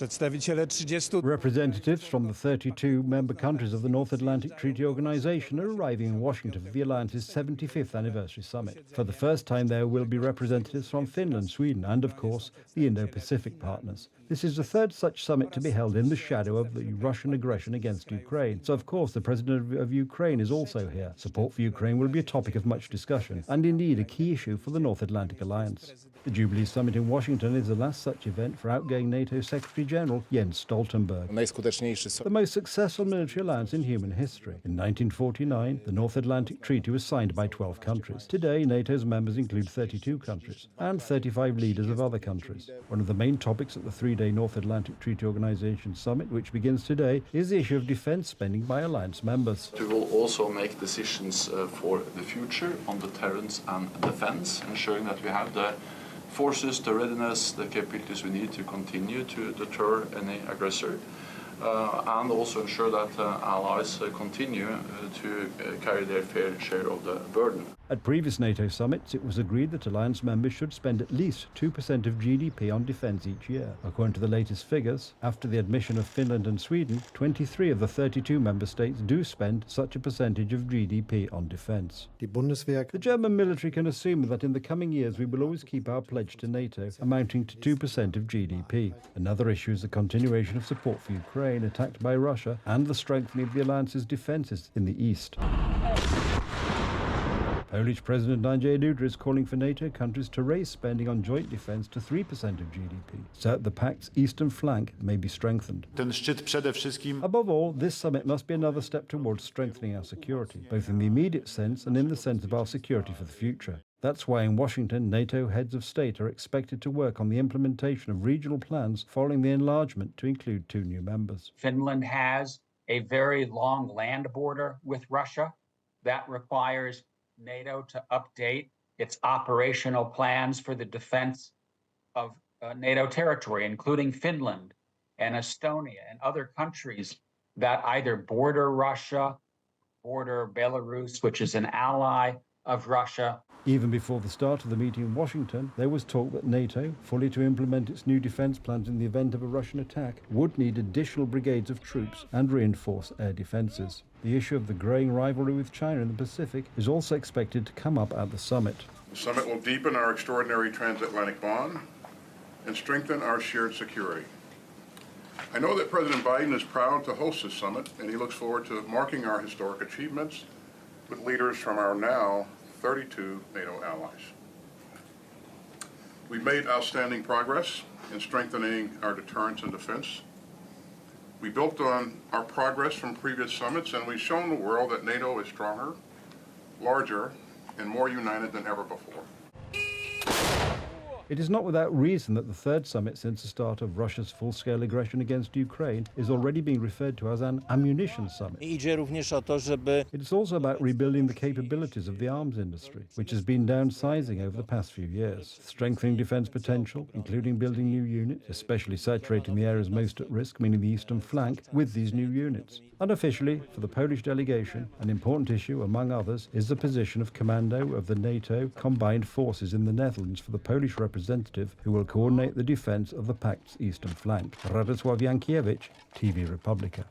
Representatives from the 32 member countries of the North Atlantic Treaty Organization are arriving in Washington for the Alliance's 75th anniversary summit. For the first time, there will be representatives from Finland, Sweden, and, of course, the Indo-Pacific partners. This is the third such summit to be held in the shadow of the Russian aggression against Ukraine. So, of course, the President of Ukraine is also here. Support for Ukraine will be a topic of much discussion, and indeed a key issue for the North Atlantic Alliance. The Jubilee Summit in Washington is the last such event for outgoing NATO Secretary General Jens Stoltenberg. The most successful military alliance in human history. In 1949, the North Atlantic Treaty was signed by 12 countries. Today, NATO's members include 32 countries and 35 leaders of other countries. One of the main topics at the three-day North Atlantic Treaty Organization Summit, which begins today, is the issue of defense spending by alliance members. We will also make decisions for the future on deterrence and defense, ensuring that we have the forces, the readiness, the capabilities we need to continue to deter any aggressor, and also ensure that allies continue to carry their fair share of the burden. At previous NATO summits, it was agreed that alliance members should spend at least 2% of GDP on defence each year. According to the latest figures, after the admission of Finland and Sweden, 23 of the 32 member states do spend such a percentage of GDP on defence. The German military can assume that in the coming years we will always keep our pledge to NATO, amounting to 2% of GDP. Another issue is the continuation of support for Ukraine, attacked by Russia, and the strengthening of the alliance's defences in the east. Polish President Andrzej Duda is calling for NATO countries to raise spending on joint defence to 3% of GDP, so that the pact's eastern flank may be strengthened. Above all, this summit must be another step towards strengthening our security, both in the immediate sense and in the sense of our security for the future. That's why in Washington, NATO heads of state are expected to work on the implementation of regional plans following the enlargement to include 2 new members. Finland has a very long land border with Russia that requires NATO to update its operational plans for the defense of NATO territory, including Finland and Estonia and other countries that either border Russia, border Belarus, which is an ally of Russia. Even before the start of the meeting in Washington, there was talk that NATO, fully to implement its new defence plans in the event of a Russian attack, would need additional brigades of troops and reinforce air defences. The issue of the growing rivalry with China in the Pacific is also expected to come up at the summit. The summit will deepen our extraordinary transatlantic bond and strengthen our shared security. I know that President Biden is proud to host this summit, and he looks forward to marking our historic achievements with leaders from our now 32 NATO allies. We've made outstanding progress in strengthening our deterrence and defense. We built on our progress from previous summits, and we've shown the world that NATO is stronger, larger, and more united than ever before. It is not without reason that the third summit since the start of Russia's full-scale aggression against Ukraine is already being referred to as an ammunition summit. It is also about rebuilding the capabilities of the arms industry, which has been downsizing over the past few years, strengthening defence potential, including building new units, especially saturating the areas most at risk, meaning the eastern flank, with these new units. Unofficially, for the Polish delegation, an important issue, among others, is the position of commando of the NATO combined forces in the Netherlands for the Polish representative who will coordinate the defence of the pact's eastern flank. Radosław Jankiewicz, TV Republika.